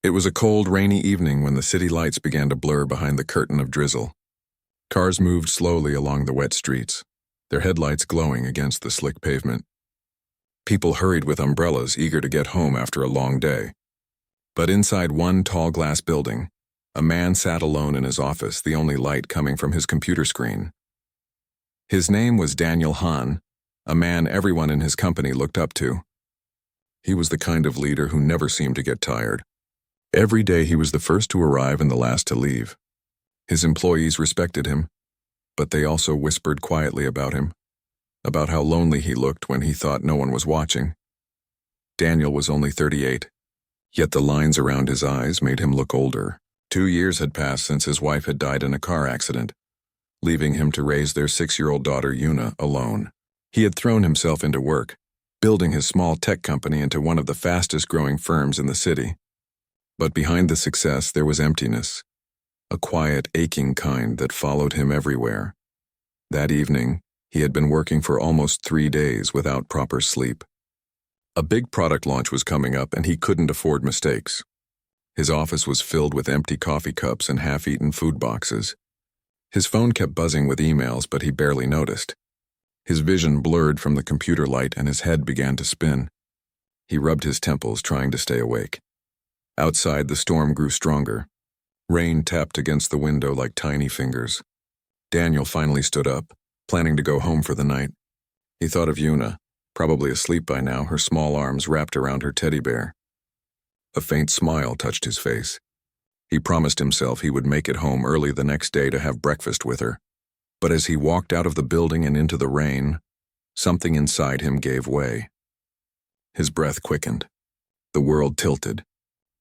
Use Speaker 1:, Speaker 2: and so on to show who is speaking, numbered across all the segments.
Speaker 1: It was a cold, rainy evening when the city lights began to blur behind the curtain of drizzle. Cars moved slowly along the wet streets, their headlights glowing against the slick pavement. People hurried with umbrellas, eager to get home after a long day. But inside one tall glass building, a man sat alone in his office, the only light coming from his computer screen. His name was Daniel Hahn, a man everyone in his company looked up to. He was the kind of leader who never seemed to get tired. Every day he was the first to arrive and the last to leave. His employees respected him, but they also whispered quietly about him, about how lonely he looked when he thought no one was watching. Daniel was only 38, yet the lines around his eyes made him look older. 2 years had passed since his wife had died in a car accident, leaving him to raise their 6-year-old daughter Una alone. He had thrown himself into work, building his small tech company into one of the fastest-growing firms in the city. But behind the success there was emptiness, a quiet, aching kind that followed him everywhere. That evening, he had been working for almost 3 days without proper sleep. A big product launch was coming up and he couldn't afford mistakes. His office was filled with empty coffee cups and half-eaten food boxes. His phone kept buzzing with emails, but he barely noticed. His vision blurred from the computer light and his head began to spin. He rubbed his temples, trying to stay awake. Outside, the storm grew stronger. Rain tapped against the window like tiny fingers. Daniel finally stood up, planning to go home for the night. He thought of Una, probably asleep by now, her small arms wrapped around her teddy bear. A faint smile touched his face. He promised himself he would make it home early the next day to have breakfast with her. But as he walked out of the building and into the rain, something inside him gave way. His breath quickened. The world tilted.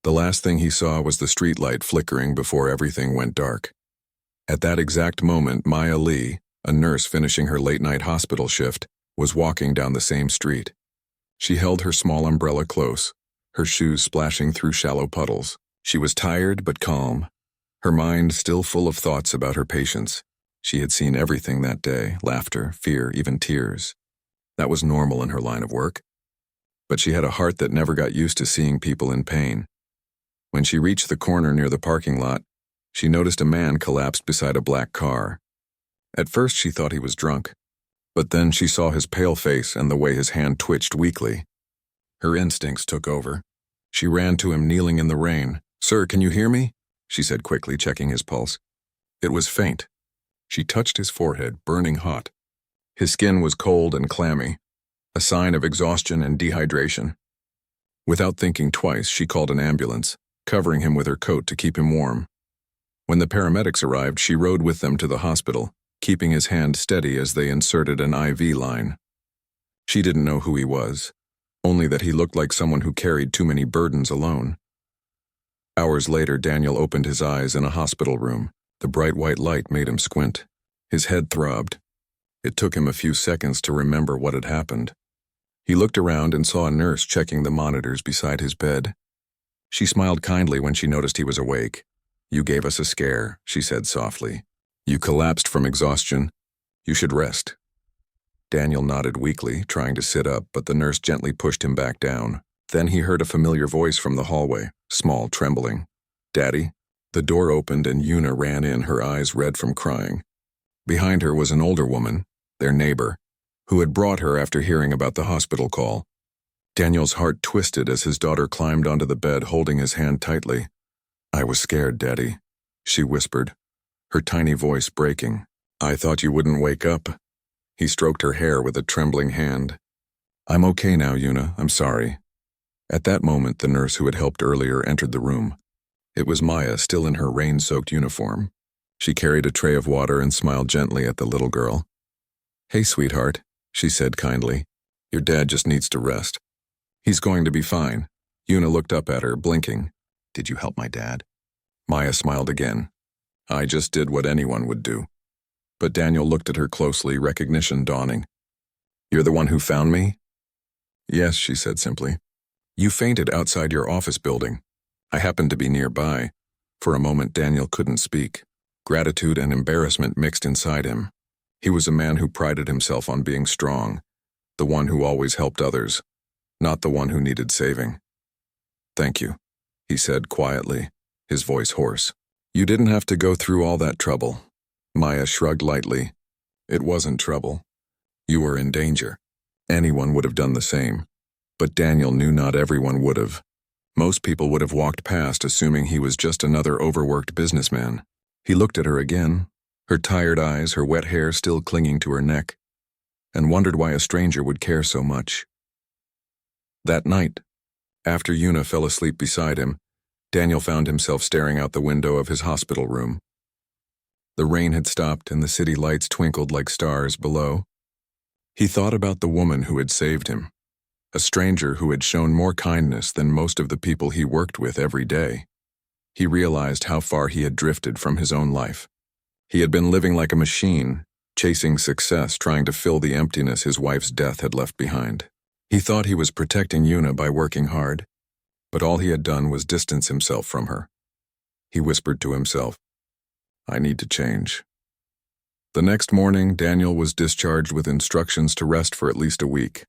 Speaker 1: The last thing he saw was the streetlight flickering before everything went dark. At that exact moment, Maya Lee, a nurse finishing her late-night hospital shift, was walking down the same street. She held her small umbrella close, her shoes splashing through shallow puddles. She was tired but calm, her mind still full of thoughts about her patients. She had seen everything that day, laughter, fear, even tears. That was normal in her line of work. But she had a heart that never got used to seeing people in pain. When she reached the corner near the parking lot, she noticed a man collapsed beside a black car. At first she thought he was drunk, but then she saw his pale face and the way his hand twitched weakly. Her instincts took over. She ran to him kneeling in the rain. "Sir, can you hear me?" she said quickly, checking his pulse. It was faint. She touched his forehead, burning hot. His skin was cold and clammy, a sign of exhaustion and dehydration. Without thinking twice, she called an ambulance, covering him with her coat to keep him warm. When the paramedics arrived, she rode with them to the hospital, keeping his hand steady as they inserted an IV line. She didn't know who he was, only that he looked like someone who carried too many burdens alone. Hours later, Daniel opened his eyes in a hospital room. The bright white light made him squint. His head throbbed. It took him a few seconds to remember what had happened. He looked around and saw a nurse checking the monitors beside his bed. She smiled kindly when she noticed he was awake. "You gave us a scare," she said softly. "You collapsed from exhaustion. You should rest." Daniel nodded weakly, trying to sit up, but the nurse gently pushed him back down. Then he heard a familiar voice from the hallway, small, trembling. "Daddy?" The door opened and Una ran in, her eyes red from crying. Behind her was an older woman, their neighbor, who had brought her after hearing about the hospital call. Daniel's heart twisted as his daughter climbed onto the bed, holding his hand tightly. "I was scared, Daddy," she whispered, her tiny voice breaking. "I thought you wouldn't wake up." He stroked her hair with a trembling hand. "I'm okay now, Una. I'm sorry." At that moment, the nurse who had helped earlier entered the room. It was Maya, still in her rain-soaked uniform. She carried a tray of water and smiled gently at the little girl. "Hey, sweetheart," she said kindly. "Your dad just needs to rest." "He's going to be fine." Una looked up at her, blinking. "Did you help my dad?" Maya smiled again. "I just did what anyone would do." But Daniel looked at her closely, recognition dawning. "You're the one who found me?" "Yes," she said simply. "You fainted outside your office building. I happened to be nearby." For a moment, Daniel couldn't speak. Gratitude and embarrassment mixed inside him. He was a man who prided himself on being strong, the one who always helped others, not the one who needed saving. "Thank you." he said quietly, his voice hoarse. You didn't have to go through all that trouble. Maya shrugged lightly. It wasn't trouble. You were in danger. Anyone would have done the same. But Daniel knew not everyone would have. Most people would have walked past assuming he was just another overworked businessman. He looked at her again, her tired eyes, her wet hair still clinging to her neck, and wondered why a stranger would care so much. That night, after Yuna fell asleep beside him, Daniel found himself staring out the window of his hospital room. The rain had stopped and the city lights twinkled like stars below. He thought about the woman who had saved him, a stranger who had shown more kindness than most of the people he worked with every day. He realized how far he had drifted from his own life. He had been living like a machine, chasing success, trying to fill the emptiness his wife's death had left behind. He thought he was protecting Yuna by working hard, but all he had done was distance himself from her. He whispered to himself, I need to change. The next morning, Daniel was discharged with instructions to rest for at least a week.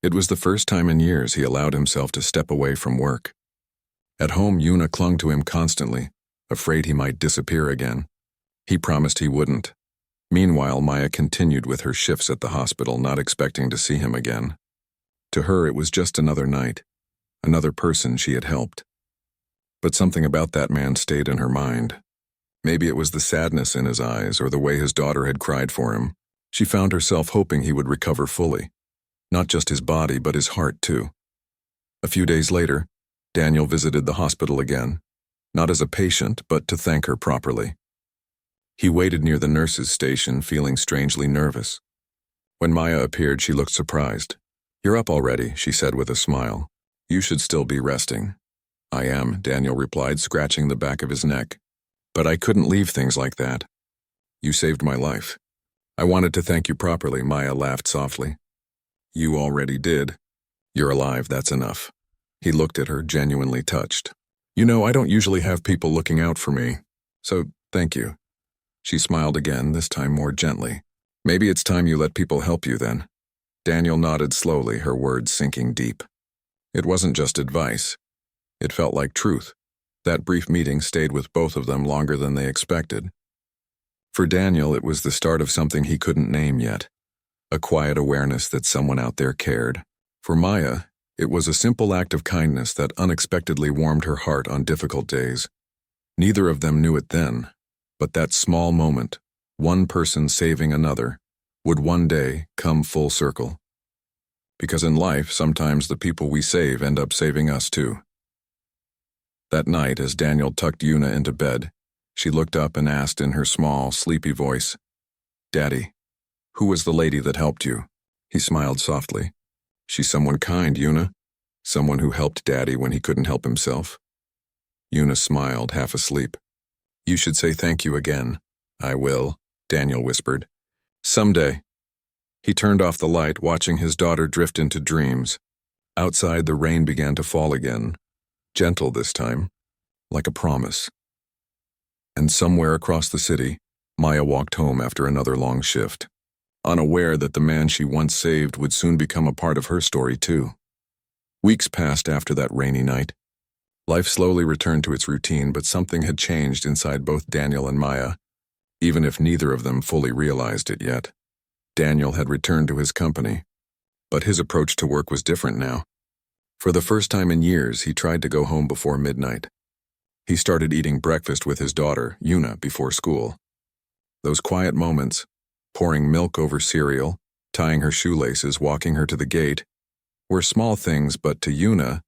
Speaker 1: It was the first time in years he allowed himself to step away from work. At home, Yuna clung to him constantly, afraid he might disappear again. He promised he wouldn't. Meanwhile, Maya continued with her shifts at the hospital, not expecting to see him again. To her, it was just another night, another person she had helped. But something about that man stayed in her mind. Maybe it was the sadness in his eyes or the way his daughter had cried for him. She found herself hoping he would recover fully. Not just his body, but his heart, too. A few days later, Daniel visited the hospital again, not as a patient, but to thank her properly. He waited near the nurse's station, feeling strangely nervous. When Maya appeared, she looked surprised. You're up already, she said with a smile. You should still be resting. I am, Daniel replied, scratching the back of his neck. But I couldn't leave things like that. You saved my life. I wanted to thank you properly, Maya laughed softly. You already did. You're alive, that's enough. He looked at her, genuinely touched. You know, I don't usually have people looking out for me, so thank you. She smiled again, this time more gently. Maybe it's time you let people help you then. Daniel nodded slowly, her words sinking deep. It wasn't just advice. It felt like truth. That brief meeting stayed with both of them longer than they expected. For Daniel, it was the start of something he couldn't name yet, a quiet awareness that someone out there cared. For Maya, it was a simple act of kindness that unexpectedly warmed her heart on difficult days. Neither of them knew it then, but that small moment, one person saving another, would one day come full circle. Because in life, sometimes the people we save end up saving us too. That night, as Daniel tucked Yuna into bed, she looked up and asked in her small, sleepy voice, Daddy, who was the lady that helped you? He smiled softly. She's someone kind, Yuna. Someone who helped Daddy when he couldn't help himself. Yuna smiled, half asleep. You should say thank you again. I will, Daniel whispered. Someday. He turned off the light, watching his daughter drift into dreams. Outside, the rain began to fall again. Gentle this time, like a promise. And somewhere across the city, Maya walked home after another long shift, unaware that the man she once saved would soon become a part of her story too. Weeks passed after that rainy night. Life slowly returned to its routine, but something had changed inside both Daniel and Maya, even if neither of them fully realized it yet. Daniel had returned to his company, but his approach to work was different now. For the first time in years, he tried to go home before midnight. He started eating breakfast with his daughter, Yuna, before school. Those quiet moments, pouring milk over cereal, tying her shoelaces, walking her to the gate, were small things, but to Yuna,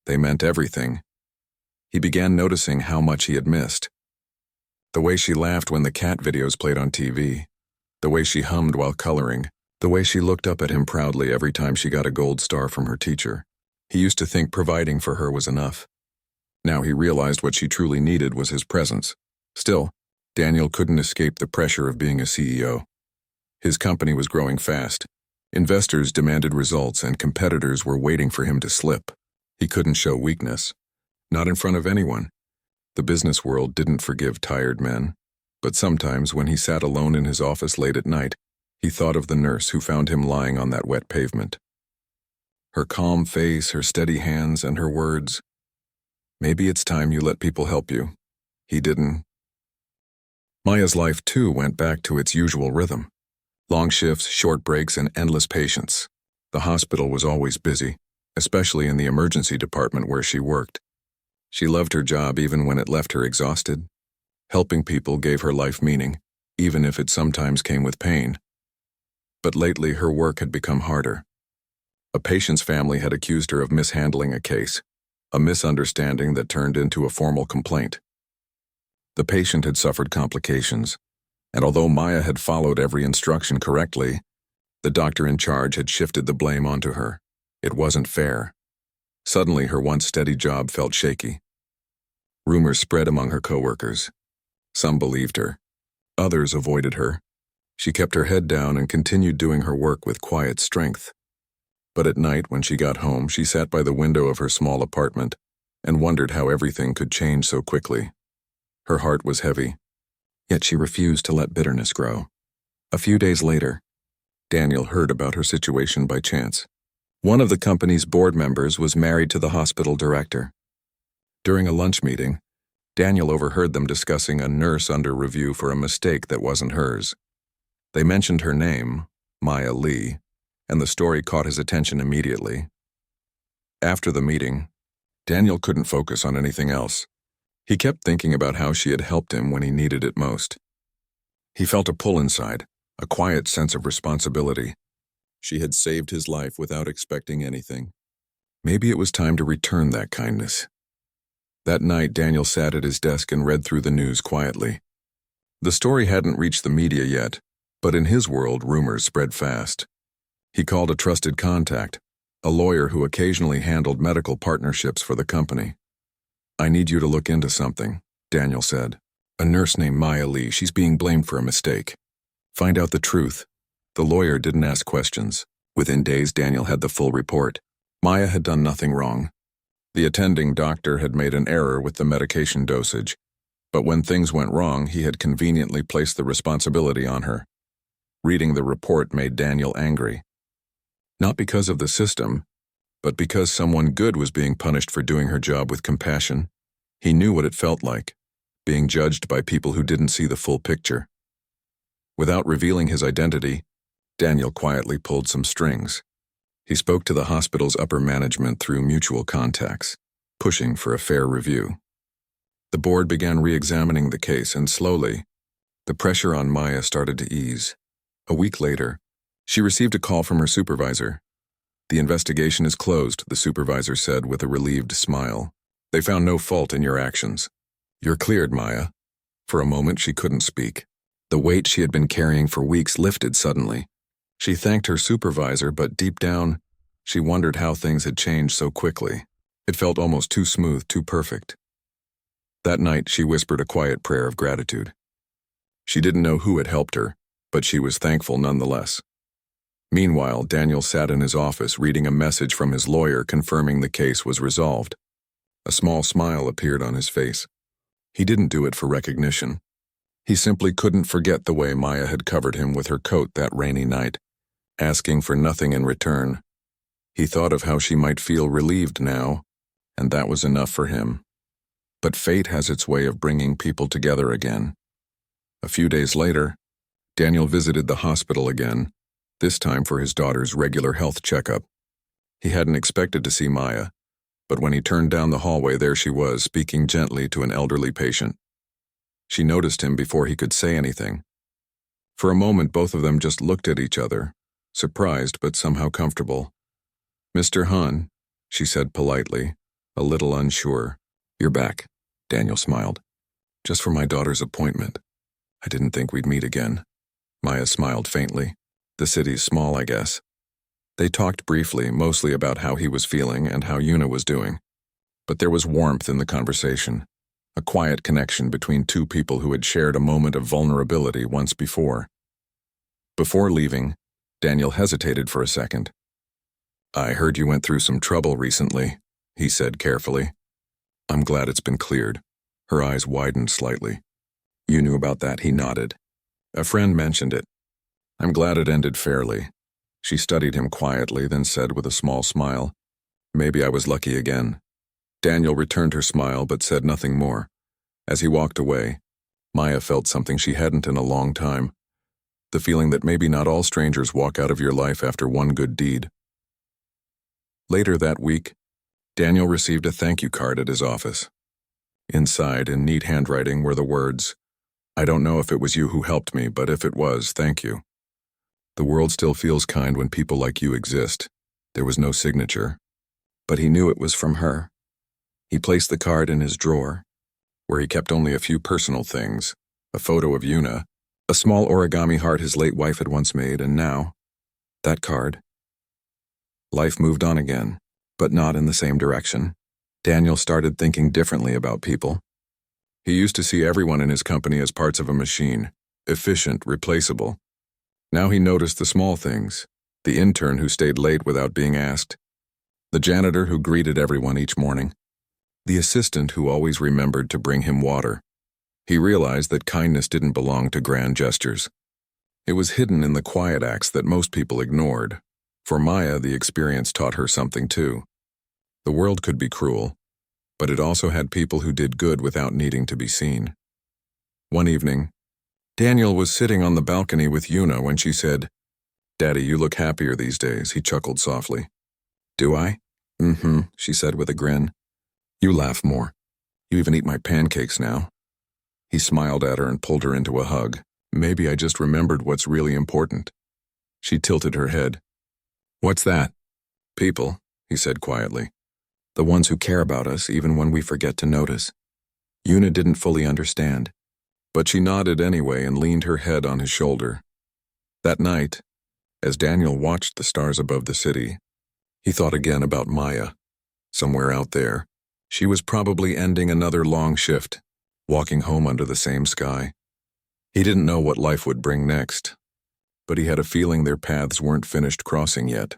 Speaker 1: they meant everything. He began noticing how much he had missed. The way she laughed when the cat videos played on TV, the way she hummed while coloring, the way she looked up at him proudly every time she got a gold star from her teacher. He used to think providing for her was enough. Now he realized what she truly needed was his presence. Still, Daniel couldn't escape the pressure of being a CEO. His company was growing fast. Investors demanded results and competitors were waiting for him to slip. He couldn't show weakness. Not in front of anyone. The business world didn't forgive tired men. But sometimes when he sat alone in his office late at night, he thought of the nurse who found him lying on that wet pavement. Her calm face, her steady hands, and her words, Maybe it's time you let people help you. He didn't. Maya's life, too, went back to its usual rhythm. Long shifts, short breaks, and endless patients. The hospital was always busy, especially in the emergency department where she worked. She loved her job even when it left her exhausted. Helping people gave her life meaning, even if it sometimes came with pain. But lately, her work had become harder. A patient's family had accused her of mishandling a case, a misunderstanding that turned into a formal complaint. The patient had suffered complications, and although Maya had followed every instruction correctly, the doctor in charge had shifted the blame onto her. It wasn't fair. Suddenly, her once steady job felt shaky. Rumors spread among her coworkers. Some believed her. Others avoided her. She kept her head down and continued doing her work with quiet strength. But at night, when she got home, she sat by the window of her small apartment and wondered how everything could change so quickly. Her heart was heavy, yet she refused to let bitterness grow. A few days later, Daniel heard about her situation by chance. One of the company's board members was married to the hospital director. During a lunch meeting, Daniel overheard them discussing a nurse under review for a mistake that wasn't hers. They mentioned her name, Maya Lee, and the story caught his attention immediately. After the meeting, Daniel couldn't focus on anything else. He kept thinking about how she had helped him when he needed it most. He felt a pull inside, a quiet sense of responsibility. She had saved his life without expecting anything. Maybe it was time to return that kindness. That night, Daniel sat at his desk and read through the news quietly. The story hadn't reached the media yet, but in his world, rumors spread fast. He called a trusted contact, a lawyer who occasionally handled medical partnerships for the company. "I need you to look into something," Daniel said. "A nurse named Maya Lee, she's being blamed for a mistake. Find out the truth." The lawyer didn't ask questions. Within days, Daniel had the full report. Maya had done nothing wrong. The attending doctor had made an error with the medication dosage, but when things went wrong, he had conveniently placed the responsibility on her. Reading the report made Daniel angry. Not because of the system, but because someone good was being punished for doing her job with compassion. He knew what it felt like, being judged by people who didn't see the full picture. Without revealing his identity, Daniel quietly pulled some strings. He spoke to the hospital's upper management through mutual contacts, pushing for a fair review. The board began re-examining the case, and slowly, the pressure on Maya started to ease. A week later, she received a call from her supervisor. "The investigation is closed," the supervisor said with a relieved smile. "They found no fault in your actions. You're cleared, Maya." For a moment, she couldn't speak. The weight she had been carrying for weeks lifted suddenly. She thanked her supervisor, but deep down, she wondered how things had changed so quickly. It felt almost too smooth, too perfect. That night, she whispered a quiet prayer of gratitude. She didn't know who had helped her, but she was thankful nonetheless. Meanwhile, Daniel sat in his office reading a message from his lawyer confirming the case was resolved. A small smile appeared on his face. He didn't do it for recognition. He simply couldn't forget the way Maya had covered him with her coat that rainy night, asking for nothing in return. He thought of how she might feel relieved now, and that was enough for him. But fate has its way of bringing people together again. A few days later, Daniel visited the hospital again, this time for his daughter's regular health checkup. He hadn't expected to see Maya, but when he turned down the hallway, there she was, speaking gently to an elderly patient. She noticed him before he could say anything. For a moment, both of them just looked at each other, surprised but somehow comfortable. "Mr. Hahn," she said politely, a little unsure. "You're back," Daniel smiled. "Just for my daughter's appointment. I didn't think we'd meet again." Maya smiled faintly. "The city's small, I guess." They talked briefly, mostly about how he was feeling and how Yuna was doing. But there was warmth in the conversation, a quiet connection between two people who had shared a moment of vulnerability once before. Before leaving, Daniel hesitated for a second. "I heard you went through some trouble recently," he said carefully. "I'm glad it's been cleared." Her eyes widened slightly. "You knew about that?" He nodded. "A friend mentioned it. I'm glad it ended fairly." She studied him quietly, then said with a small smile, "Maybe I was lucky again." Daniel returned her smile but said nothing more. As he walked away, Maya felt something she hadn't in a long time. The feeling that maybe not all strangers walk out of your life after one good deed. Later that week, Daniel received a thank you card at his office. Inside, in neat handwriting, were the words, "I don't know if it was you who helped me, but if it was, thank you. The world still feels kind when people like you exist." There was no signature, but he knew it was from her. He placed the card in his drawer, where he kept only a few personal things, a photo of Yuna, a small origami heart his late wife had once made, and now, that card. Life moved on again, but not in the same direction. Daniel started thinking differently about people. He used to see everyone in his company as parts of a machine, efficient, replaceable. Now he noticed the small things, the intern who stayed late without being asked, the janitor who greeted everyone each morning, the assistant who always remembered to bring him water. He realized that kindness didn't belong to grand gestures. It was hidden in the quiet acts that most people ignored. For Maya, the experience taught her something too. The world could be cruel, but it also had people who did good without needing to be seen. One evening, Daniel was sitting on the balcony with Yuna when she said, "Daddy, you look happier these days," he chuckled softly. "Do I?" "Mm-hmm," she said with a grin. "You laugh more. You even eat my pancakes now." He smiled at her and pulled her into a hug. "Maybe I just remembered what's really important." She tilted her head. "What's that?" "People," he said quietly. "The ones who care about us even when we forget to notice." Yuna didn't fully understand, but she nodded anyway and leaned her head on his shoulder. That night, as Daniel watched the stars above the city, he thought again about Maya. Somewhere out there, she was probably ending another long shift, walking home under the same sky. He didn't know what life would bring next, but he had a feeling their paths weren't finished crossing yet.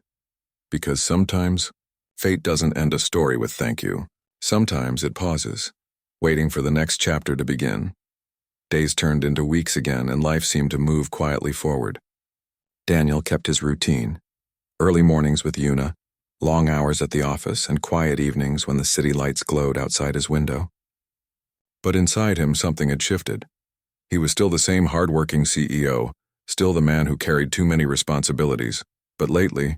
Speaker 1: Because sometimes, fate doesn't end a story with thank you. Sometimes it pauses, waiting for the next chapter to begin. Days turned into weeks again, and life seemed to move quietly forward. Daniel kept his routine. Early mornings with Yuna, long hours at the office, and quiet evenings when the city lights glowed outside his window. But inside him, something had shifted. He was still the same hardworking CEO, still the man who carried too many responsibilities, but lately,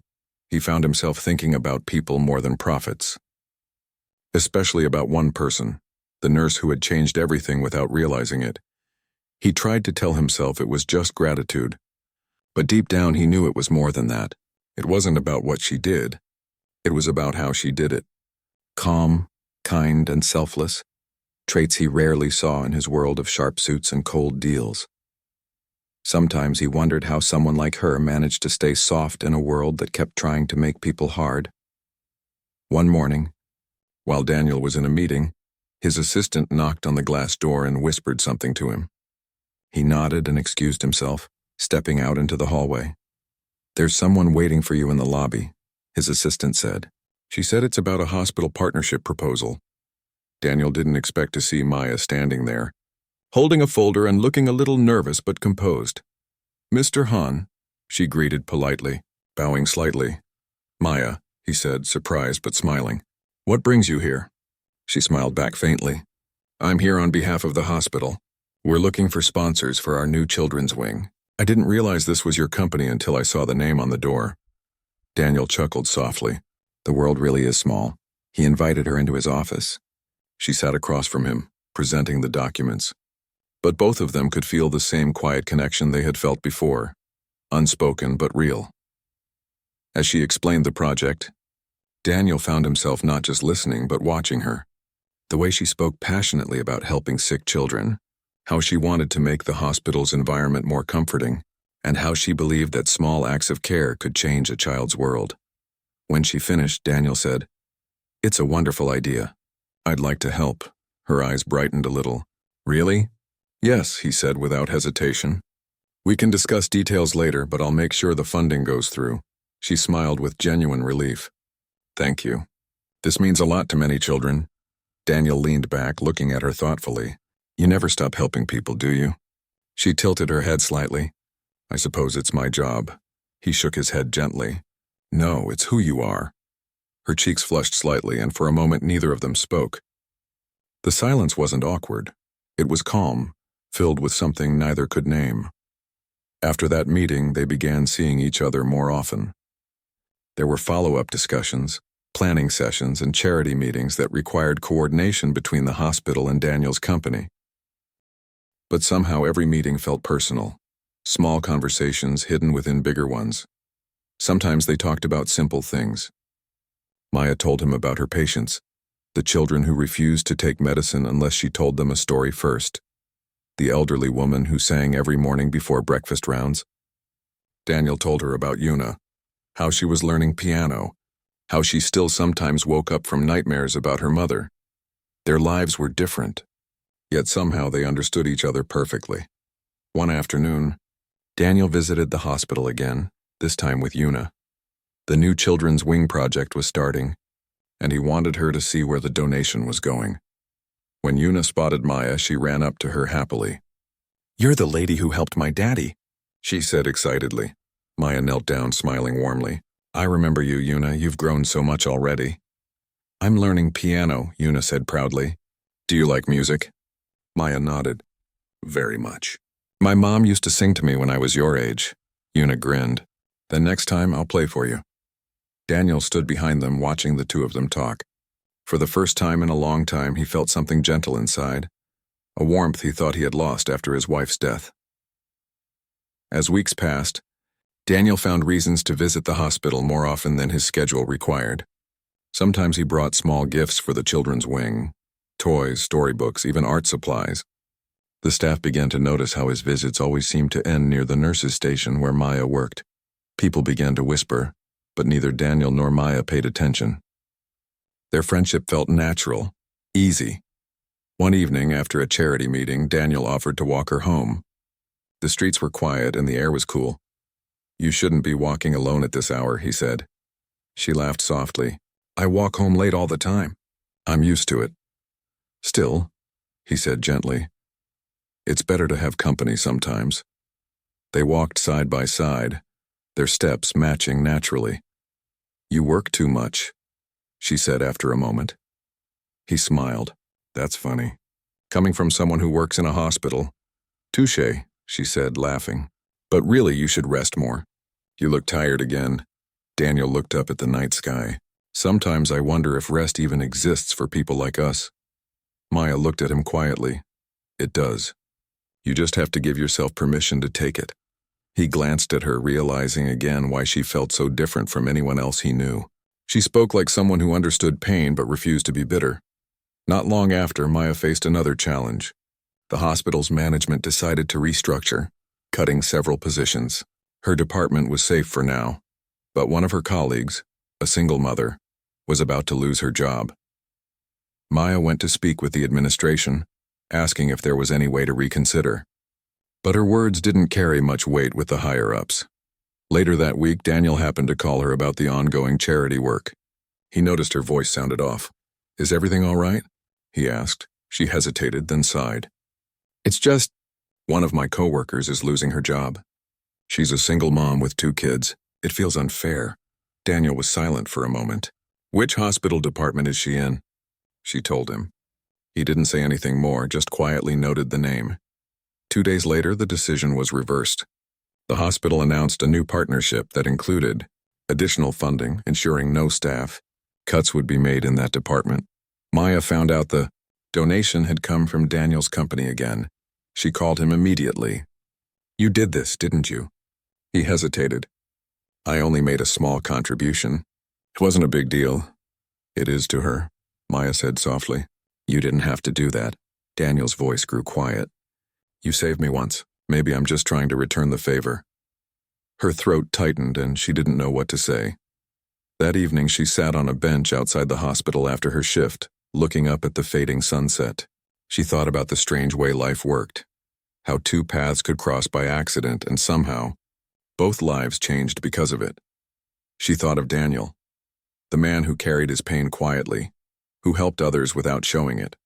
Speaker 1: he found himself thinking about people more than profits. Especially about one person, the nurse who had changed everything without realizing it. He tried to tell himself it was just gratitude, but deep down he knew it was more than that. It wasn't about what she did. It was about how she did it. Calm, kind, and selfless, traits he rarely saw in his world of sharp suits and cold deals. Sometimes he wondered how someone like her managed to stay soft in a world that kept trying to make people hard. One morning, while Daniel was in a meeting, his assistant knocked on the glass door and whispered something to him. He nodded and excused himself, stepping out into the hallway. "There's someone waiting for you in the lobby," his assistant said. "She said it's about a hospital partnership proposal." Daniel didn't expect to see Maya standing there, holding a folder and looking a little nervous but composed. "Mr. Han," she greeted politely, bowing slightly. "Maya," he said, surprised but smiling. "What brings you here?" She smiled back faintly. "I'm here on behalf of the hospital. We're looking for sponsors for our new children's wing. I didn't realize this was your company until I saw the name on the door." Daniel chuckled softly. The world really is small. He invited her into his office. She sat across from him, presenting the documents. But both of them could feel the same quiet connection they had felt before, unspoken but real. As she explained the project, Daniel found himself not just listening but watching her. The way she spoke passionately about helping sick children, how she wanted to make the hospital's environment more comforting, and how she believed that small acts of care could change a child's world. When she finished, Daniel said, "It's a wonderful idea. I'd like to help." Her eyes brightened a little. "Really?" "Yes," he said without hesitation. "We can discuss details later, but I'll make sure the funding goes through." She smiled with genuine relief. "Thank you. This means a lot to many children." Daniel leaned back, looking at her thoughtfully. "You never stop helping people, do you?" She tilted her head slightly. "I suppose it's my job." He shook his head gently. "No, it's who you are." Her cheeks flushed slightly, and for a moment neither of them spoke. The silence wasn't awkward. It was calm, filled with something neither could name. After that meeting, they began seeing each other more often. There were follow-up discussions, planning sessions, and charity meetings that required coordination between the hospital and Daniel's company. But somehow every meeting felt personal, small conversations hidden within bigger ones. Sometimes they talked about simple things. Maya told him about her patients, the children who refused to take medicine unless she told them a story first, the elderly woman who sang every morning before breakfast rounds. Daniel told her about Yuna, how she was learning piano, how she still sometimes woke up from nightmares about her mother. Their lives were different, yet somehow they understood each other perfectly. One afternoon, Daniel visited the hospital again, this time with Yuna. The new Children's Wing project was starting, and he wanted her to see where the donation was going. When Yuna spotted Maya, she ran up to her happily. "You're the lady who helped my daddy," she said excitedly. Maya knelt down, smiling warmly. "I remember you, Yuna. You've grown so much already." "I'm learning piano," Yuna said proudly. "Do you like music?" Maya nodded. "Very much. My mom used to sing to me when I was your age." Yuna grinned. "Then next time I'll play for you." Daniel stood behind them, watching the two of them talk. For the first time in a long time, he felt something gentle inside, a warmth he thought he had lost after his wife's death. As weeks passed, Daniel found reasons to visit the hospital more often than his schedule required. Sometimes he brought small gifts for the children's wing, toys, storybooks, even art supplies. The staff began to notice how his visits always seemed to end near the nurse's station where Maya worked. People began to whisper, but neither Daniel nor Maya paid attention. Their friendship felt natural, easy. One evening, after a charity meeting, Daniel offered to walk her home. The streets were quiet and the air was cool. "You shouldn't be walking alone at this hour," he said. She laughed softly. "I walk home late all the time. I'm used to it." "Still," he said gently, "it's better to have company sometimes." They walked side by side, their steps matching naturally. "You work too much," she said after a moment. He smiled. "That's funny. Coming from someone who works in a hospital." "Touché," she said, laughing. "But really, you should rest more. You look tired again." Daniel looked up at the night sky. "Sometimes I wonder if rest even exists for people like us." Maya looked at him quietly. "It does. You just have to give yourself permission to take it." He glanced at her, realizing again why she felt so different from anyone else he knew. She spoke like someone who understood pain but refused to be bitter. Not long after, Maya faced another challenge. The hospital's management decided to restructure, cutting several positions. Her department was safe for now, but one of her colleagues, a single mother, was about to lose her job. Maya went to speak with the administration, asking if there was any way to reconsider. But her words didn't carry much weight with the higher-ups. Later that week, Daniel happened to call her about the ongoing charity work. He noticed her voice sounded off. "Is everything all right?" he asked. She hesitated, then sighed. "It's just, one of my coworkers is losing her job. She's a single mom with 2 kids. It feels unfair." Daniel was silent for a moment. "Which hospital department is she in?" She told him. He didn't say anything more, just quietly noted the name. 2 days later, the decision was reversed. The hospital announced a new partnership that included additional funding, ensuring no staff. Cuts would be made in that department. Maya found out the donation had come from Daniel's company again. She called him immediately. "You did this, didn't you?" He hesitated. "I only made a small contribution. It wasn't a big deal." "It is to her," Maya said softly. "You didn't have to do that." Daniel's voice grew quiet. "You saved me once. Maybe I'm just trying to return the favor." Her throat tightened and she didn't know what to say. That evening she sat on a bench outside the hospital after her shift, looking up at the fading sunset. She thought about the strange way life worked, how 2 paths could cross by accident and somehow, both lives changed because of it. She thought of Daniel, the man who carried his pain quietly, who helped others without showing it.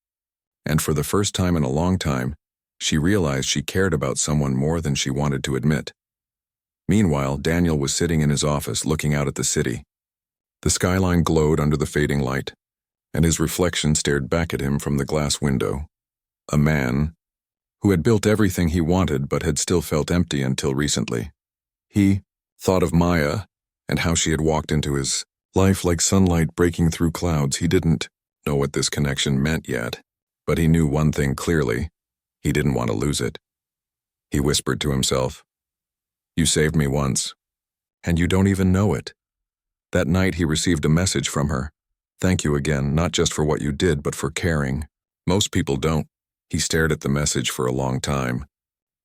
Speaker 1: And for the first time in a long time, she realized she cared about someone more than she wanted to admit. Meanwhile, Daniel was sitting in his office looking out at the city. The skyline glowed under the fading light, and his reflection stared back at him from the glass window. A man who had built everything he wanted but had still felt empty until recently. He thought of Maya and how she had walked into his life like sunlight breaking through clouds. He didn't know what this connection meant yet, but he knew one thing clearly. He didn't want to lose it. He whispered to himself, "You saved me once, and you don't even know it." That night he received a message from her. "Thank you again, not just for what you did, but for caring." Most people don't. He stared at the message for a long time,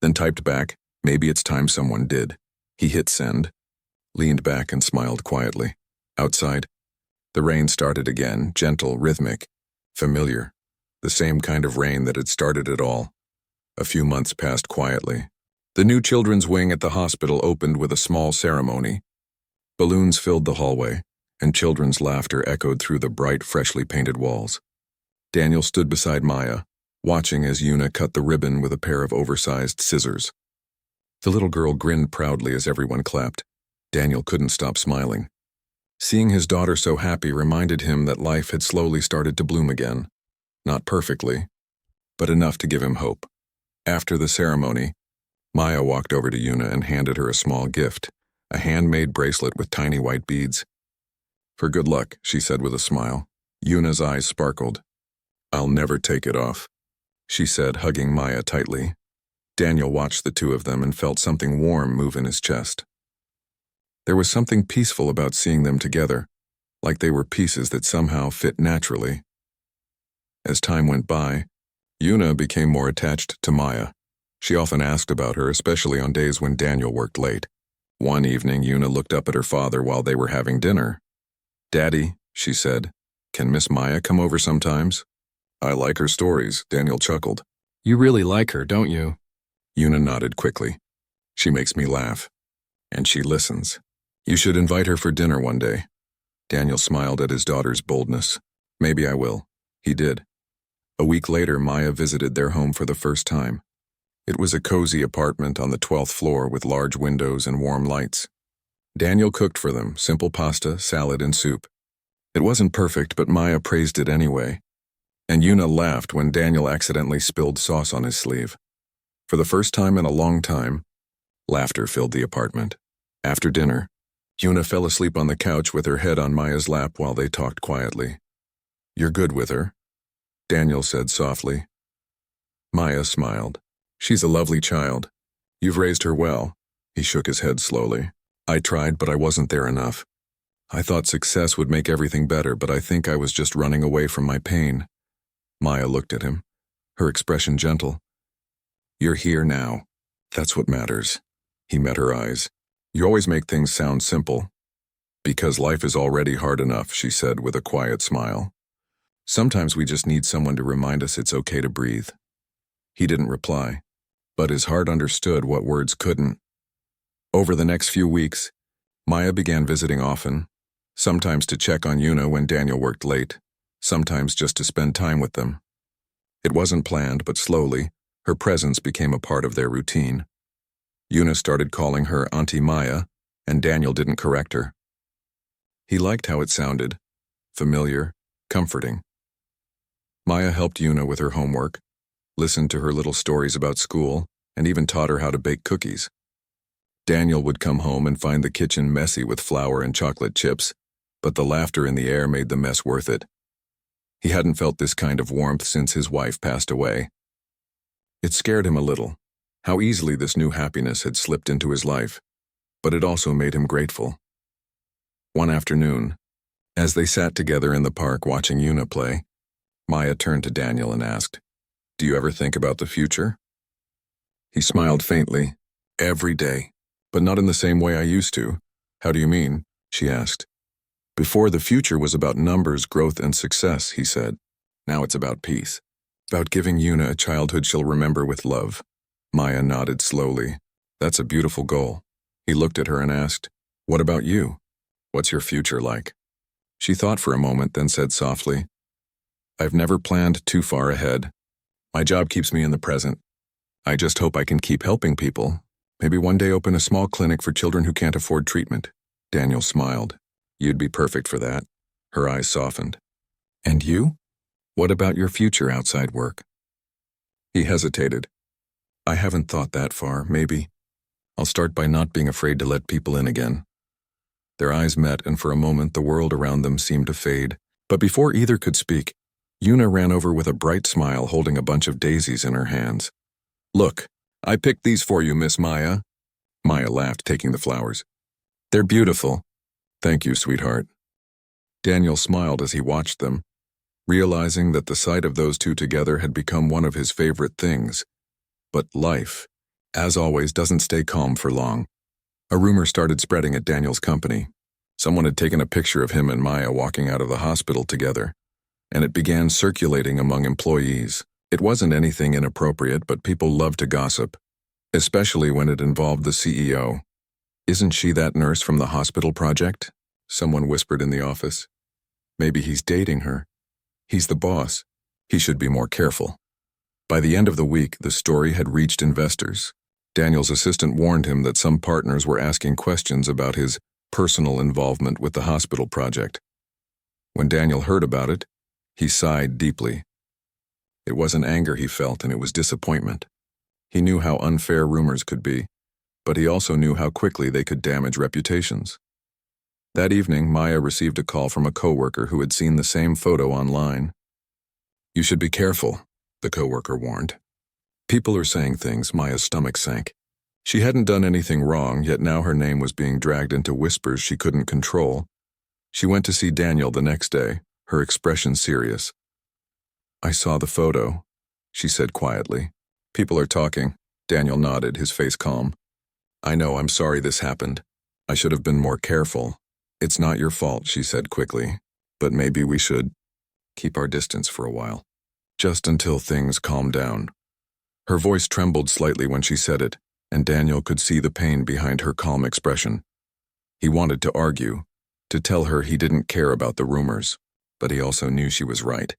Speaker 1: then typed back, "Maybe it's time someone did." He hit send, leaned back and smiled quietly. Outside, the rain started again, gentle, rhythmic, familiar, the same kind of rain that had started it all. A few months passed quietly. The new children's wing at the hospital opened with a small ceremony. Balloons filled the hallway, and children's laughter echoed through the bright, freshly painted walls. Daniel stood beside Maya, watching as Una cut the ribbon with a pair of oversized scissors. The little girl grinned proudly as everyone clapped. Daniel couldn't stop smiling. Seeing his daughter so happy reminded him that life had slowly started to bloom again. Not perfectly, but enough to give him hope. After the ceremony, Maya walked over to Una and handed her a small gift, a handmade bracelet with tiny white beads. "For good luck," she said with a smile. Una's eyes sparkled. "I'll never take it off," she said, hugging Maya tightly. Daniel watched the two of them and felt something warm move in his chest. There was something peaceful about seeing them together, like they were pieces that somehow fit naturally. As time went by, Una became more attached to Maya. She often asked about her, especially on days when Daniel worked late. One evening, Una looked up at her father while they were having dinner. "Daddy," she said, "can Miss Maya come over sometimes?" "I like her stories," Daniel chuckled.
Speaker 2: You really like her, don't you?
Speaker 1: Una nodded quickly. "She makes me laugh. And she listens. You should invite her for dinner one day." Daniel smiled at his daughter's boldness. "Maybe I will." He did. A week later, Maya visited their home for the first time. It was a cozy apartment on the 12th floor with large windows and warm lights. Daniel cooked for them, simple pasta, salad, and soup. It wasn't perfect, but Maya praised it anyway. And Una laughed when Daniel accidentally spilled sauce on his sleeve. For the first time in a long time, laughter filled the apartment. After dinner, Una fell asleep on the couch with her head on Maya's lap while they talked quietly. "You're good with her?" Daniel said softly. Maya smiled. "She's a lovely child. You've raised her well." He shook his head slowly. "I tried, but I wasn't there enough. I thought success would make everything better, but I think I was just running away from my pain." Maya looked at him, her expression gentle. "You're here now. That's what matters." He met her eyes. "You always make things sound simple." "Because life is already hard enough," she said with a quiet smile. "Sometimes we just need someone to remind us it's okay to breathe." He didn't reply, but his heart understood what words couldn't. Over the next few weeks, Maya began visiting often, sometimes to check on Una when Daniel worked late, sometimes just to spend time with them. It wasn't planned, but slowly, her presence became a part of their routine. Una started calling her Auntie Maya, and Daniel didn't correct her. He liked how it sounded, familiar, comforting. Maya helped Una with her homework, listened to her little stories about school, and even taught her how to bake cookies. Daniel would come home and find the kitchen messy with flour and chocolate chips, but the laughter in the air made the mess worth it. He hadn't felt this kind of warmth since his wife passed away. It scared him a little, how easily this new happiness had slipped into his life, but it also made him grateful. One afternoon, as they sat together in the park watching Una play, Maya turned to Daniel and asked, "Do you ever think about the future?" He smiled faintly. "Every day, but not in the same way I used to." "How do you mean?" she asked. "Before, the future was about numbers, growth, and success," he said. "Now it's about peace. About giving Una a childhood she'll remember with love." Maya nodded slowly. "That's a beautiful goal." He looked at her and asked, "What about you? What's your future like?" She thought for a moment, then said softly, "I've never planned too far ahead. My job keeps me in the present. I just hope I can keep helping people. Maybe one day open a small clinic for children who can't afford treatment." Daniel smiled. You'd be perfect for that. Her eyes softened. And you? What about your future outside work? He hesitated. I haven't thought that far, maybe. I'll start by not being afraid to let people in again. Their eyes met, and for a moment the world around them seemed to fade. But before either could speak, Una ran over with a bright smile, holding a bunch of daisies in her hands. Look, I picked these for you, Miss Maya. Maya laughed, taking the flowers. They're beautiful. Thank you, sweetheart. Daniel smiled as he watched them, realizing that the sight of those two together had become one of his favorite things. But life, as always, doesn't stay calm for long. A rumor started spreading at Daniel's company. Someone had taken a picture of him and Maya walking out of the hospital together, and it began circulating among employees. It wasn't anything inappropriate, but people loved to gossip, especially when it involved the CEO. Isn't she that nurse from the hospital project? Someone whispered in the office. Maybe he's dating her. He's the boss. He should be more careful. By the end of the week, the story had reached investors. Daniel's assistant warned him that some partners were asking questions about his personal involvement with the hospital project. When Daniel heard about it, he sighed deeply. It wasn't anger he felt, and it was disappointment. He knew how unfair rumors could be, but he also knew how quickly they could damage reputations. That evening, Maya received a call from a coworker who had seen the same photo online. You should be careful, the coworker warned. People are saying things. Maya's stomach sank. She hadn't done anything wrong, yet now her name was being dragged into whispers she couldn't control. She went to see Daniel the next day, her expression serious. I saw the photo, she said quietly. People are talking. Daniel nodded, his face calm. I know, I'm sorry this happened. I should have been more careful. It's not your fault, she said quickly, but maybe we should keep our distance for a while, just until things calm down. Her voice trembled slightly when she said it, and Daniel could see the pain behind her calm expression. He wanted to argue, to tell her he didn't care about the rumors, but he also knew she was right.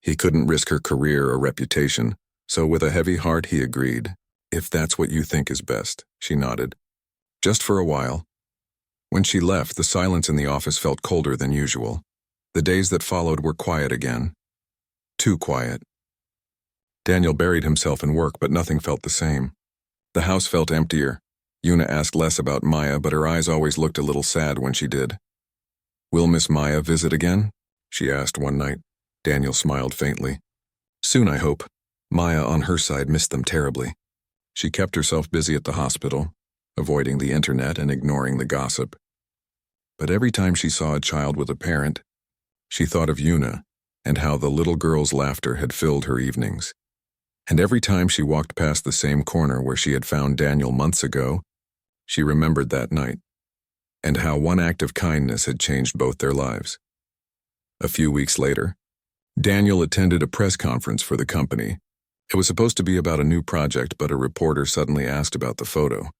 Speaker 1: He couldn't risk her career or reputation, so with a heavy heart he agreed. If that's what you think is best, she nodded. Just for a while. When she left, the silence in the office felt colder than usual. The days that followed were quiet again. Too quiet. Daniel buried himself in work, but nothing felt the same. The house felt emptier. Una asked less about Maya, but her eyes always looked a little sad when she did. Will Miss Maya visit again? She asked one night. Daniel smiled faintly. Soon, I hope. Maya, on her side, missed them terribly. She kept herself busy at the hospital, avoiding the internet and ignoring the gossip. But every time she saw a child with a parent, she thought of Una and how the little girl's laughter had filled her evenings. And every time she walked past the same corner where she had found Daniel months ago, she remembered that night, and how one act of kindness had changed both their lives. A few weeks later, Daniel attended a press conference for the company. It was supposed to be about a new project, but a reporter suddenly asked about the photo.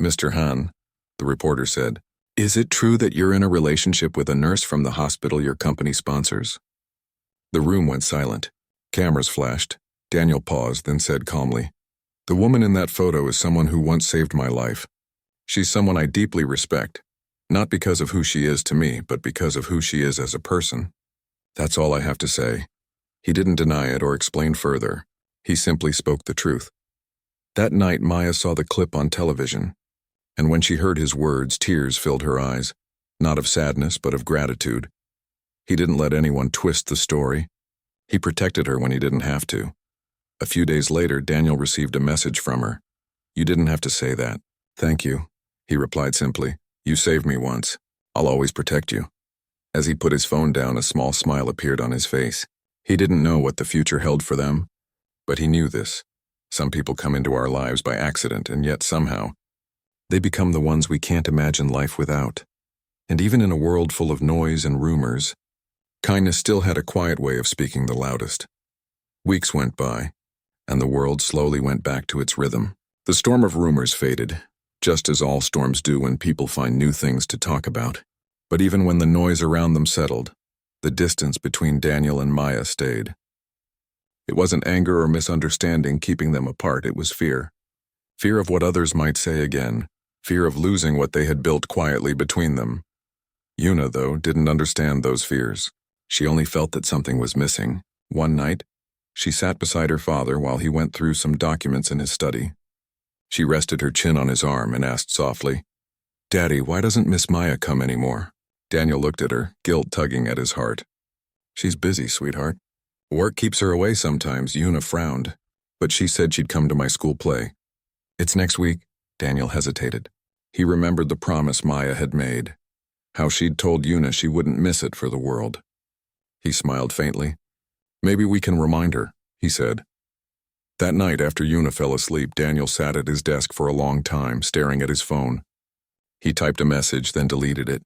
Speaker 1: Mr. Han, the reporter said, is it true that you're in a relationship with a nurse from the hospital your company sponsors? The room went silent. Cameras flashed. Daniel paused, then said calmly, the woman in that photo is someone who once saved my life. She's someone I deeply respect, not because of who she is to me, but because of who she is as a person. That's all I have to say. He didn't deny it or explain further. He simply spoke the truth. That night, Maya saw the clip on television, and when she heard his words, tears filled her eyes, not of sadness, but of gratitude. He didn't let anyone twist the story. He protected her when he didn't have to. A few days later, Daniel received a message from her. You didn't have to say that. Thank you, he replied simply. You saved me once. I'll always protect you. As he put his phone down, a small smile appeared on his face. He didn't know what the future held for them, but he knew this. Some people come into our lives by accident, and yet somehow, they become the ones we can't imagine life without. And even in a world full of noise and rumors, kindness still had a quiet way of speaking the loudest. Weeks went by, and the world slowly went back to its rhythm. The storm of rumors faded, just as all storms do when people find new things to talk about. But even when the noise around them settled, the distance between Daniel and Maya stayed. It wasn't anger or misunderstanding keeping them apart, it was fear. Fear of what others might say again, fear of losing what they had built quietly between them. Una, though, didn't understand those fears. She only felt that something was missing. One night, she sat beside her father while he went through some documents in his study. She rested her chin on his arm and asked softly, "Daddy, why doesn't Miss Maya come anymore?" Daniel looked at her, guilt tugging at his heart. "She's busy, sweetheart. Work keeps her away sometimes." Una frowned, but she said she'd come to my school play. "It's next week." Daniel hesitated. He remembered the promise Maya had made, how she'd told Una she wouldn't miss it for the world. He smiled faintly. "Maybe we can remind her," he said. That night, after Una fell asleep, Daniel sat at his desk for a long time, staring at his phone. He typed a message, then deleted it.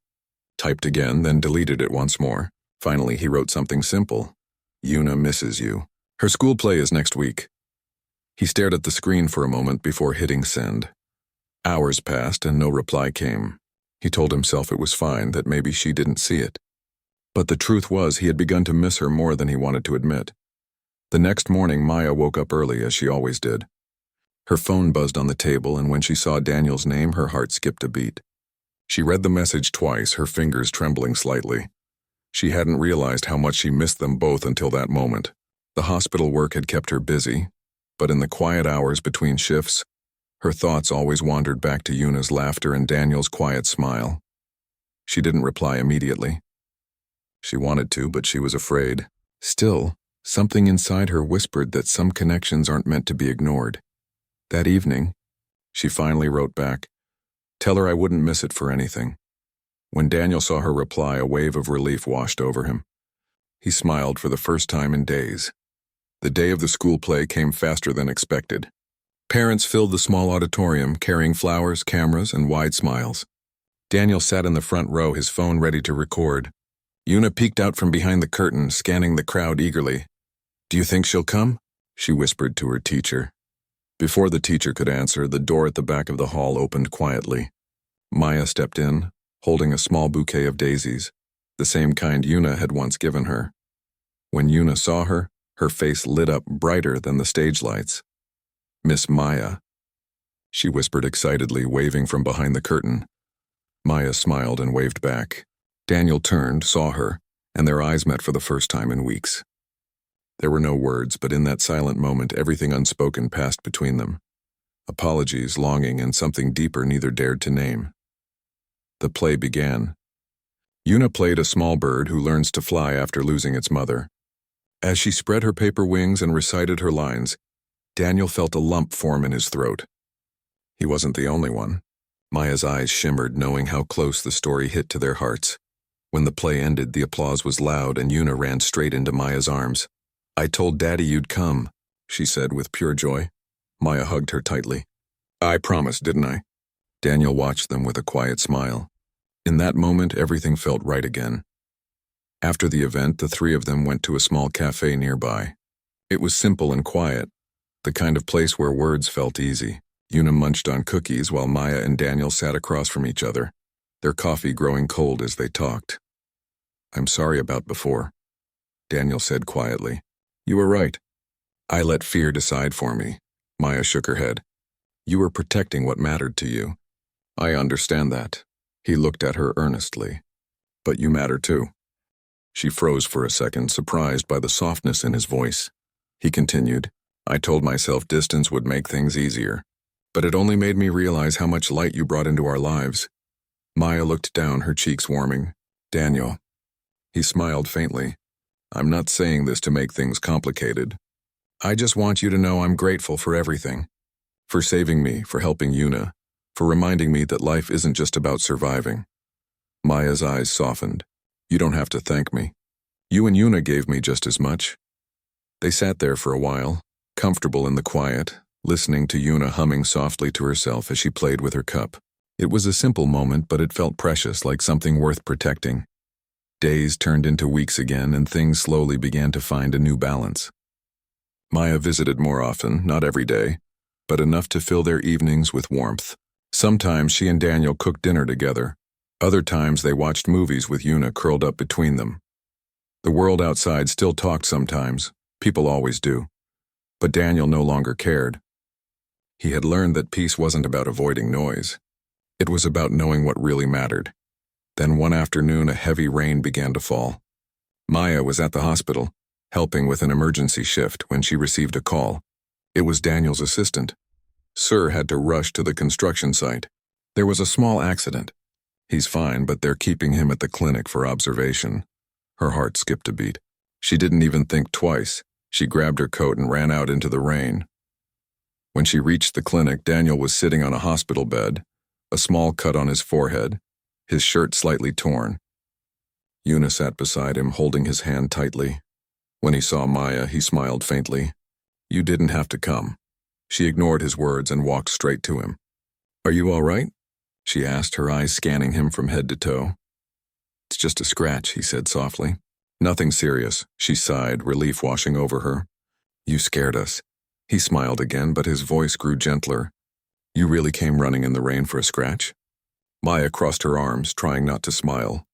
Speaker 1: Typed again, then deleted it once more. Finally, he wrote something simple. "Una misses you. Her school play is next week." He stared at the screen for a moment before hitting send. Hours passed and no reply came. He told himself it was fine, that maybe she didn't see it. But the truth was he had begun to miss her more than he wanted to admit. The next morning, Maya woke up early, as she always did. Her phone buzzed on the table, and when she saw Daniel's name, her heart skipped a beat. She read the message twice, her fingers trembling slightly. She hadn't realized how much she missed them both until that moment. The hospital work had kept her busy, but in the quiet hours between shifts, her thoughts always wandered back to Una's laughter and Daniel's quiet smile. She didn't reply immediately. She wanted to, but she was afraid. Still, something inside her whispered that some connections aren't meant to be ignored. That evening, she finally wrote back, "Tell her I wouldn't miss it for anything." When Daniel saw her reply, a wave of relief washed over him. He smiled for the first time in days. The day of the school play came faster than expected. Parents filled the small auditorium, carrying flowers, cameras, and wide smiles. Daniel sat in the front row, his phone ready to record. Una peeked out from behind the curtain, scanning the crowd eagerly. "Do you think she'll come?" she whispered to her teacher. Before the teacher could answer, the door at the back of the hall opened quietly. Maya stepped in, holding a small bouquet of daisies, the same kind Una had once given her. When Una saw her, her face lit up brighter than the stage lights. "Miss Maya," she whispered excitedly, waving from behind the curtain. Maya smiled and waved back. Daniel turned, saw her, and their eyes met for the first time in weeks. There were no words, but in that silent moment, everything unspoken passed between them. Apologies, longing, and something deeper neither dared to name. The play began. Una played a small bird who learns to fly after losing its mother. As she spread her paper wings and recited her lines, Daniel felt a lump form in his throat. He wasn't the only one. Maya's eyes shimmered, knowing how close the story hit to their hearts. When the play ended, the applause was loud, and Una ran straight into Maya's arms. "I told Daddy you'd come," she said with pure joy. Maya hugged her tightly. "I promised, didn't I?" Daniel watched them with a quiet smile. In that moment, everything felt right again. After the event, the three of them went to a small cafe nearby. It was simple and quiet, the kind of place where words felt easy. Una munched on cookies while Maya and Daniel sat across from each other, their coffee growing cold as they talked. "I'm sorry about before," Daniel said quietly. "You were right. I let fear decide for me." Maya shook her head. "You were protecting what mattered to you. I understand that." He looked at her earnestly. "But you matter too." She froze for a second, surprised by the softness in his voice. He continued, "I told myself distance would make things easier, but it only made me realize how much light you brought into our lives." Maya looked down, her cheeks warming. "Daniel." He smiled faintly. "I'm not saying this to make things complicated. I just want you to know I'm grateful for everything. For saving me, for helping Una, for reminding me that life isn't just about surviving." Maya's eyes softened. "You don't have to thank me. You and Una gave me just as much." They sat there for a while, comfortable in the quiet, listening to Una humming softly to herself as she played with her cup. It was a simple moment, but it felt precious, like something worth protecting. Days turned into weeks again, and things slowly began to find a new balance. Maya visited more often, not every day, but enough to fill their evenings with warmth. Sometimes she and Daniel cooked dinner together. Other times they watched movies with Una curled up between them. The world outside still talked sometimes, people always do. But Daniel no longer cared. He had learned that peace wasn't about avoiding noise. It was about knowing what really mattered. Then one afternoon, a heavy rain began to fall. Maya was at the hospital, helping with an emergency shift when she received a call. It was Daniel's assistant. Sir had to rush to the construction site. There was a small accident. He's fine, but they're keeping him at the clinic for observation. Her heart skipped a beat. She didn't even think twice. She grabbed her coat and ran out into the rain. When she reached the clinic, Daniel was sitting on a hospital bed, a small cut on his forehead, his shirt slightly torn. Una sat beside him, holding his hand tightly. When he saw Maya, he smiled faintly. "You didn't have to come." She ignored his words and walked straight to him. "Are you all right?" she asked, her eyes scanning him from head to toe. "It's just a scratch," he said softly. "Nothing serious," she sighed, relief washing over her. "You scared us." He smiled again, but his voice grew gentler. "You really came running in the rain for a scratch?" Maya crossed her arms, trying not to smile.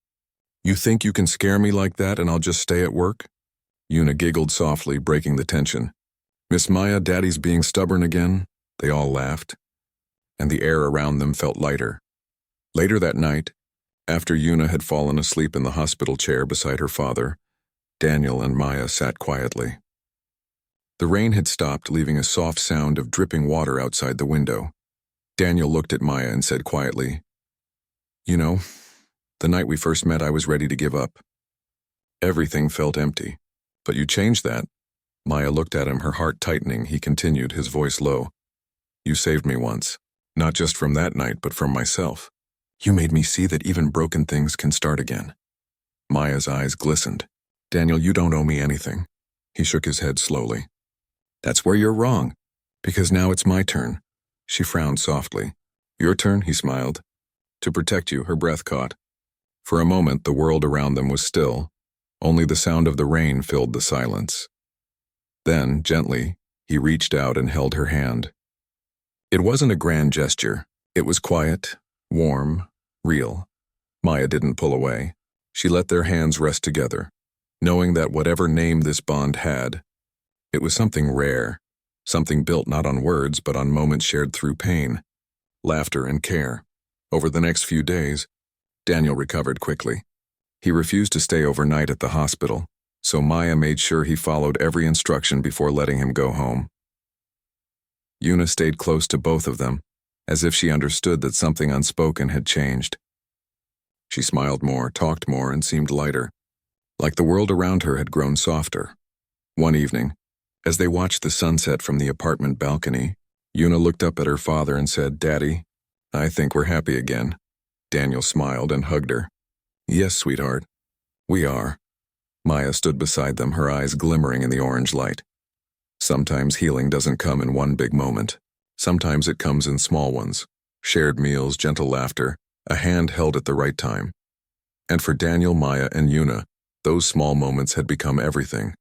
Speaker 1: "You think you can scare me like that and I'll just stay at work?" Una giggled softly, breaking the tension. "Miss Maya, Daddy's being stubborn again?" They all laughed, and the air around them felt lighter. Later that night, after Una had fallen asleep in the hospital chair beside her father, Daniel and Maya sat quietly. The rain had stopped, leaving a soft sound of dripping water outside the window. Daniel looked at Maya and said quietly, "You know, the night we first met, I was ready to give up. Everything felt empty. But you changed that." Maya looked at him, her heart tightening. He continued, his voice low. "You saved me once, not just from that night, but from myself. You made me see that even broken things can start again." Maya's eyes glistened. "Daniel, you don't owe me anything." He shook his head slowly. "That's where you're wrong, because now it's my turn." She frowned softly. "Your turn?" he smiled. "To protect you." Her breath caught. For a moment, the world around them was still. Only the sound of the rain filled the silence. Then, gently, he reached out and held her hand. It wasn't a grand gesture. It was quiet, warm, real. Maya didn't pull away. She let their hands rest together, knowing that whatever name this bond had, it was something rare, something built not on words but on moments shared through pain, laughter, and care. Over the next few days, Daniel recovered quickly. He refused to stay overnight at the hospital, so Maya made sure he followed every instruction before letting him go home. Una stayed close to both of them, as if she understood that something unspoken had changed. She smiled more, talked more, and seemed lighter, like the world around her had grown softer. One evening, as they watched the sunset from the apartment balcony, Una looked up at her father and said, "Daddy, I think we're happy again." Daniel smiled and hugged her. "Yes, sweetheart, we are." Maya stood beside them, her eyes glimmering in the orange light. Sometimes healing doesn't come in one big moment. Sometimes it comes in small ones. Shared meals, gentle laughter, a hand held at the right time. And for Daniel, Maya, and Una, those small moments had become everything.